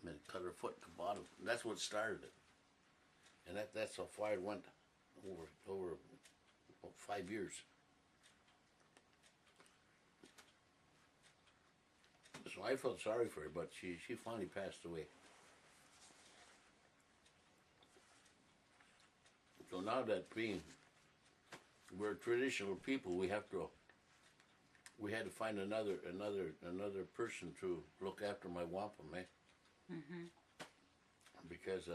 and cut her foot at the bottom. And that's what started it. And that's how far it went over about 5 years. So I felt sorry for her, but she finally passed away. So now that we're traditional people, we had to find another person to look after my wampum, eh? Mm-hmm. Because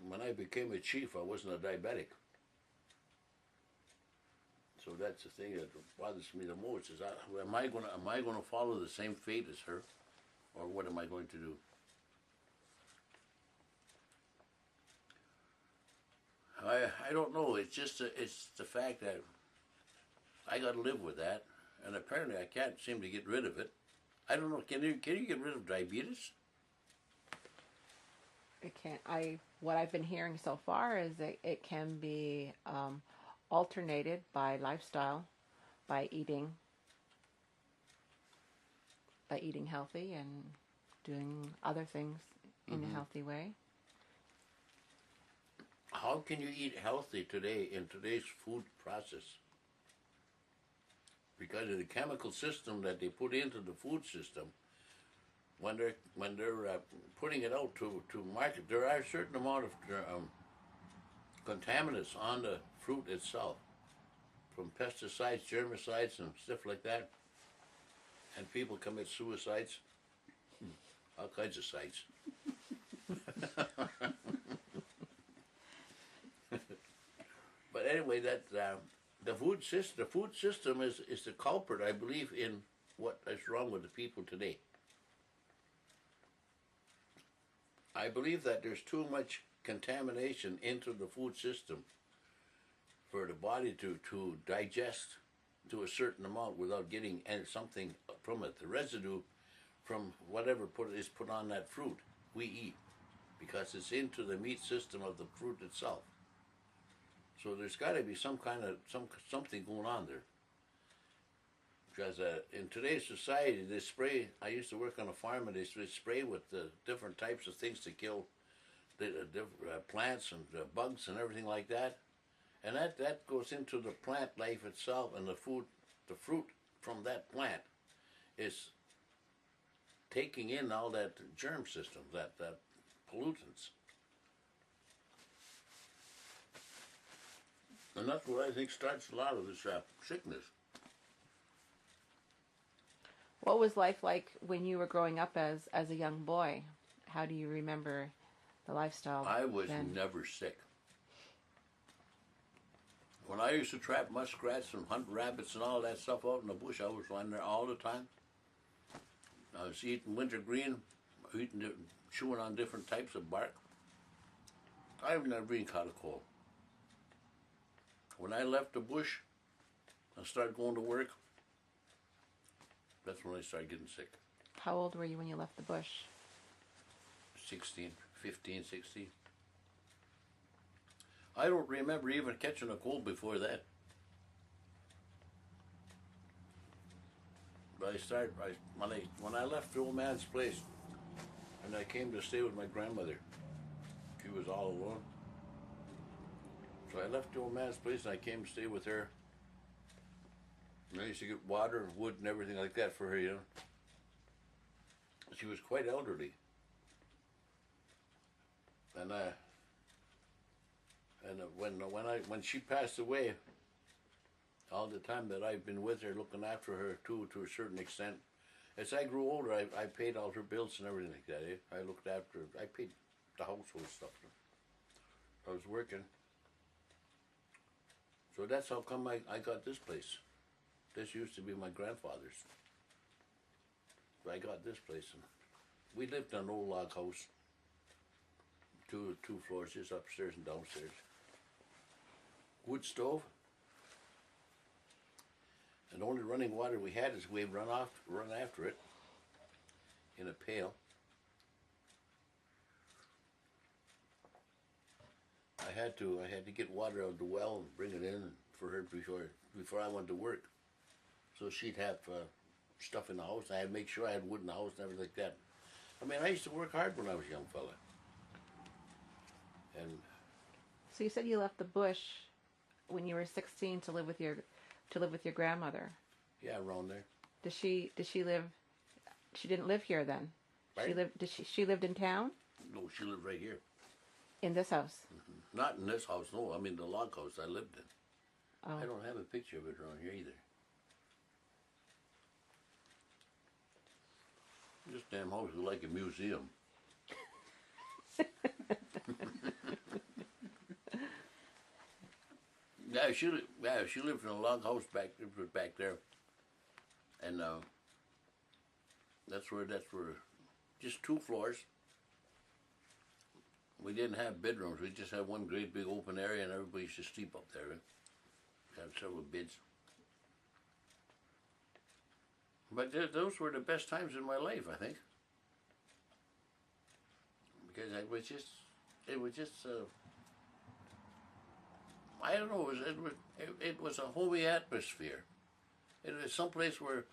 when I became a chief, I wasn't a diabetic. So that's the thing that bothers me the most: is am I going to follow the same fate as her, or what am I going to do? I don't know. It's just it's the fact that I got to live with that, and apparently I can't seem to get rid of it. I don't know. Can you get rid of diabetes? It can't. What I've been hearing so far is that it can be alternated by lifestyle, by eating healthy and doing other things in a healthy way. How can you eat healthy today in today's food process? Because of the chemical system that they put into the food system, when they're putting it out to market, there are a certain amount of contaminants on the fruit itself, from pesticides, germicides, and stuff like that. And people commit suicides, all kinds of sites. But anyway, that the food system is the culprit, I believe, in what is wrong with the people today. I believe that there's too much contamination into the food system for the body to digest to a certain amount without getting something from it. The residue from whatever is put on that fruit we eat, because it's into the meat system of the fruit itself. So there's got to be something going on there. Because in today's society, they spray. I used to work on a farm, and they spray with different types of things to kill the plants and bugs and everything like that. And that goes into the plant life itself, and the fruit from that plant is taking in all that germ system, that pollutants. And that's what I think starts a lot of this sickness. What was life like when you were growing up as a young boy? How do you remember the lifestyle I was then? never sick. When I used to trap muskrats and hunt rabbits and all that stuff out in the bush, I was lying there all the time. I was eating wintergreen, chewing on different types of bark. I've never been caught a cold. When I left the bush and started going to work, that's when I started getting sick. How old were you when you left the bush? 15, 16. I don't remember even catching a cold before that. But when I left the old man's place, and I came to stay with my grandmother, she was all alone. So I left the old man's place and I came to stay with her. And I used to get water and wood and everything like that for her, you know. She was quite elderly. And when she passed away, all the time that I've been with her, looking after her to a certain extent, as I grew older, I paid all her bills and everything like that. Eh? I looked after her. I paid the household stuff. I was working. So that's how come I got this place. This used to be my grandfather's. So I got this place. And we lived in an old log house. Two floors, just upstairs and downstairs. Wood stove. And the only running water we had is we'd run after it in a pail. I had to get water out of the well and bring it in for her before I went to work. So she'd have stuff in the house. I had to make sure I had wood in the house and everything like that. I mean, I used to work hard when I was a young fella. And So you said you left the bush when you were 16 to live with your grandmother. yeah, around there. Does she live? She didn't live here then. She Right? lived. She lived in town No, she lived right here. in this house? Not in this house, no. I mean the log house I lived in. Oh. I don't have a picture of it around here either. This damn house is like a museum. She lived in a log house back there, and that's where just 2 floors. We didn't have bedrooms. We just had one great big open area, and everybody used to sleep up there. Had several beds. But those were the best times in my life, I think, because it was just. I don't know. It was a homey atmosphere. It was someplace where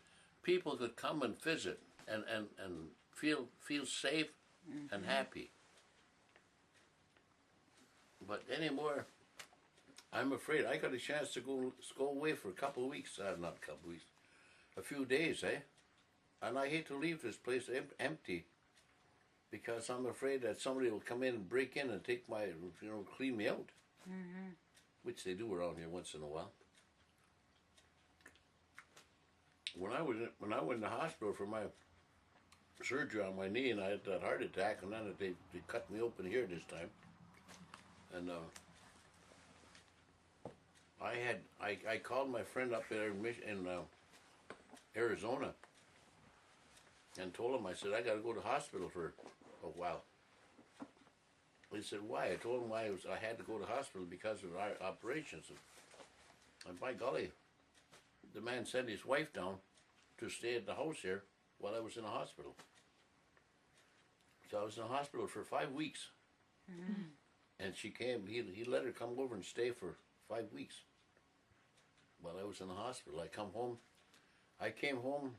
people could come and visit and feel safe and happy. But anymore, I'm afraid I got a chance to go away for a couple of weeks. Not a couple of weeks, a few days, eh? And I hate to leave this place empty because I'm afraid that somebody will come in and break in and take my, clean me out. Mm-hmm. Which they do around here once in a while. When I went in the hospital for my surgery on my knee, and I had that heart attack, and then they cut me open here this time, and I called my friend up there in Arizona, and told him, I said, I got to go to the hospital for a while. He said, why? I told him why I had to go to the hospital because of our operations. And by golly, the man sent his wife down to stay at the house here while I was in the hospital. So I was in the hospital for 5 weeks. Mm-hmm. And she came, he let her come over and stay for 5 weeks while I was in the hospital. I came home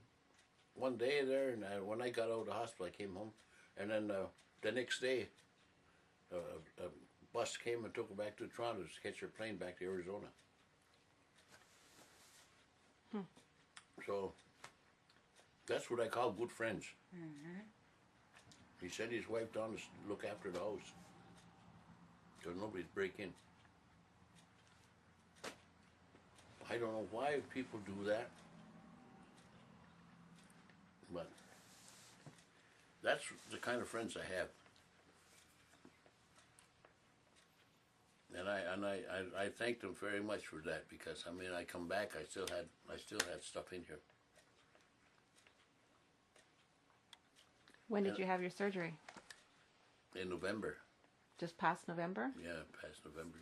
one day there, and when I got out of the hospital, I came home. And then the next day, a bus came and took her back to Toronto to catch her plane back to Arizona. So that's what I call good friends. Mm-hmm. He sent his wife down to look after the house so nobody'd break in. I don't know why people do that, but that's the kind of friends I have. And I thank them very much for that, because I mean, I come back, I still had stuff in here. When did you have your surgery? In November. Just past November? Yeah, past November.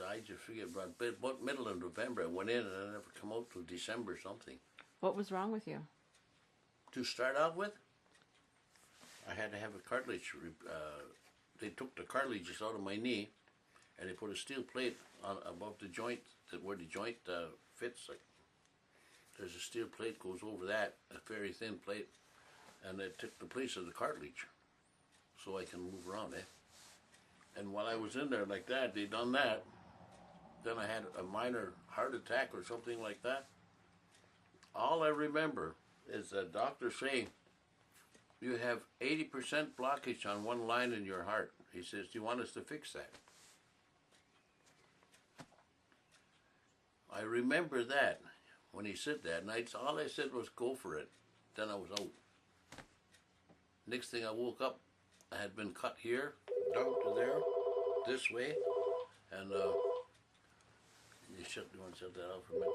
I just figured about middle of November I went in, and I never come out till December something. What was wrong with you? To start out with, I had to have a cartilage. They took the cartilages out of my knee, and they put a steel plate on above the joint, where the joint fits. There's a steel plate goes over that, a very thin plate, and it took the place of the cartilage, so I can move around, eh? And while I was in there like that, they done that. Then I had a minor heart attack or something like that. All I remember is the doctor saying, you have 80% blockage on one line in your heart. He says, do you want us to fix that? I remember that when he said that, and all I said was, go for it. Then I was out. Next thing I woke up, I had been cut here, down to there, this way, and you want to shut that off for a minute?